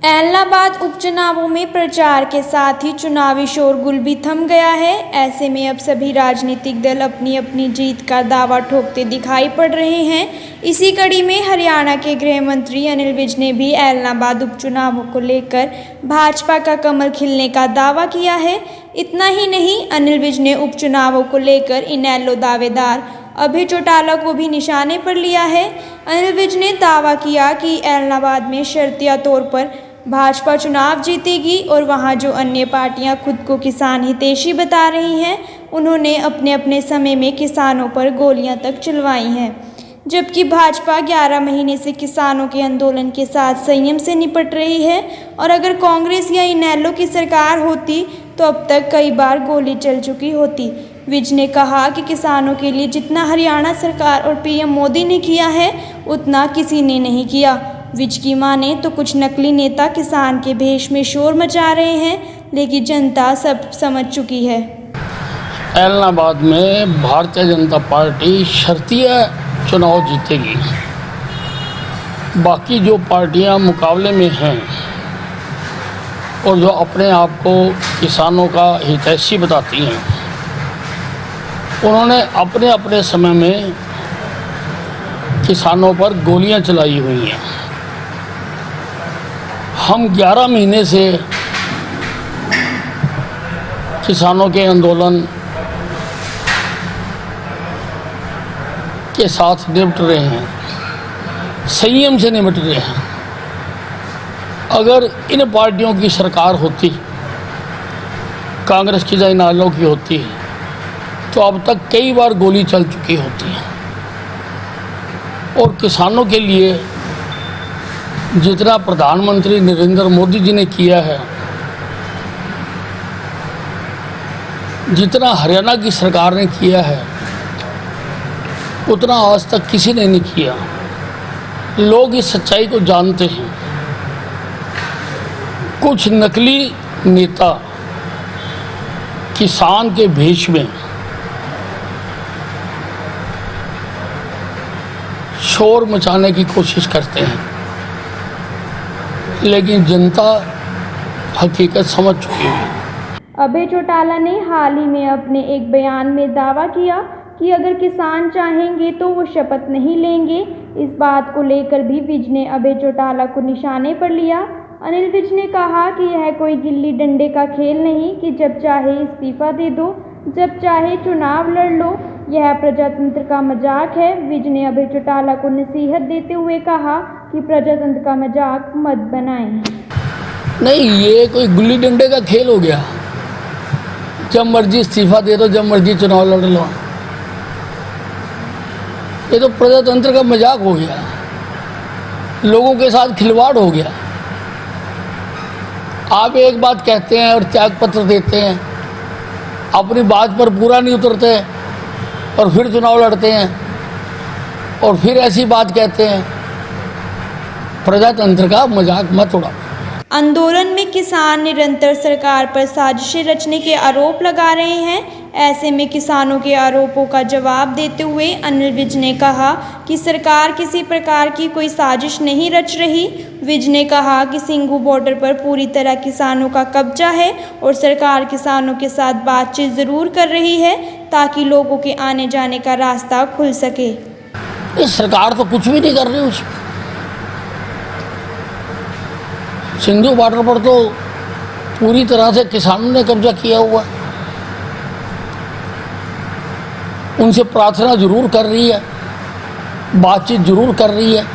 एलनाबाद उपचुनावों में प्रचार के साथ ही चुनावी शोरगुल भी थम गया है। ऐसे में अब सभी राजनीतिक दल अपनी अपनी जीत का दावा ठोकते दिखाई पड़ रहे हैं। इसी कड़ी में हरियाणा के गृह मंत्री अनिल विज ने भी एलनाबाद उपचुनावों को लेकर भाजपा का कमल खिलने का दावा किया है। इतना ही नहीं, अनिल विज ने उपचुनावों को लेकर इनेलो दावेदार अभय चौटाला को भी निशाने पर लिया है। अनिल विज ने दावा किया कि एलनाबाद में शर्तिया तौर पर भाजपा चुनाव जीतेगी और वहां जो अन्य पार्टियां खुद को किसान हितैषी बता रही हैं, उन्होंने अपने अपने समय में किसानों पर गोलियां तक चलवाई हैं, जबकि भाजपा 11 महीने से किसानों के आंदोलन के साथ संयम से निपट रही है। और अगर कांग्रेस या इनेलो की सरकार होती तो अब तक कई बार गोली चल चुकी होती। विज ने कहा कि किसानों के लिए जितना हरियाणा सरकार और पीएम मोदी ने किया है, उतना किसी ने नहीं किया। विज की माने तो कुछ नकली नेता किसान के भेष में शोर मचा रहे हैं, लेकिन जनता सब समझ चुकी है। एलनाबाद में भारतीय जनता पार्टी शर्तिया चुनाव जीतेगी। बाकी जो पार्टियां मुकाबले में हैं और जो अपने आप को किसानों का हितैषी बताती हैं, उन्होंने अपने अपने समय में किसानों पर गोलियां चलाई हुई हैं। हम 11 महीने से किसानों के आंदोलन के साथ निपट रहे हैं, संयम से निपट रहे हैं। अगर इन पार्टियों की सरकार होती, कांग्रेस की या इनेलो की होती, तो अब तक कई बार गोली चल चुकी होती है। और किसानों के लिए जितना प्रधानमंत्री नरेंद्र मोदी जी ने किया है, जितना हरियाणा की सरकार ने किया है, उतना आज तक किसी ने नहीं किया। लोग इस सच्चाई को जानते हैं। कुछ नकली नेता किसान के भेष में शोर मचाने की कोशिश करते हैं, लेकिन जनता हकीकत समझ चुकी है। अभय चौटाला ने हाल ही में अपने एक बयान में दावा किया कि अगर किसान चाहेंगे तो वो शपथ नहीं लेंगे। इस बात को लेकर भी विज ने अभय चौटाला को निशाने पर लिया। अनिल विज ने कहा कि यह कोई गिल्ली डंडे का खेल नहीं कि जब चाहे इस्तीफा दे दो, जब चाहे चुनाव लड़ लो। यह प्रजातंत्र का मजाक है। विज ने अभय चौटाला को नसीहत देते हुए कहा कि प्रजातंत्र का मजाक मत बनाएं। नहीं, ये कोई गुल्ली डंडे का खेल हो गया। जब मर्जी इस्तीफा दे दो, जब मर्जी चुनाव लड़ लो। ये तो प्रजातंत्र का मजाक हो गया, लोगों के साथ खिलवाड़ हो गया। आप एक बात कहते हैं और त्याग पत्र देते हैं, अपनी बात पर पूरा नहीं उतरते और फिर चुनाव लड़ते हैं और फिर ऐसी बात कहते हैं। प्रजातंत्र का मजाक मत उड़ाओ। आंदोलन में किसान निरंतर सरकार पर साजिशें रचने के आरोप लगा रहे हैं। ऐसे में किसानों के आरोपों का जवाब देते हुए अनिल विज ने कहा कि सरकार किसी प्रकार की कोई साजिश नहीं रच रही। विज ने कहा कि सिंघू बॉर्डर पर पूरी तरह किसानों का कब्जा है और सरकार किसानों के साथ बातचीत ज़रूर कर रही है ताकि लोगों के आने जाने का रास्ता खुल सके। इस सरकार तो कुछ भी नहीं कर रही। उसमें सिंधु बॉर्डर पर तो पूरी तरह से किसानों ने कब्जा किया हुआ। उनसे प्रार्थना जरूर कर रही है, बातचीत जरूर कर रही है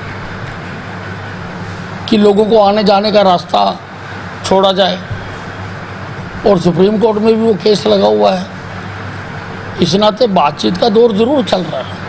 कि लोगों को आने जाने का रास्ता छोड़ा जाए। और सुप्रीम कोर्ट में भी वो केस लगा हुआ है। इस नाते बातचीत का दौर जरूर चल रहा है।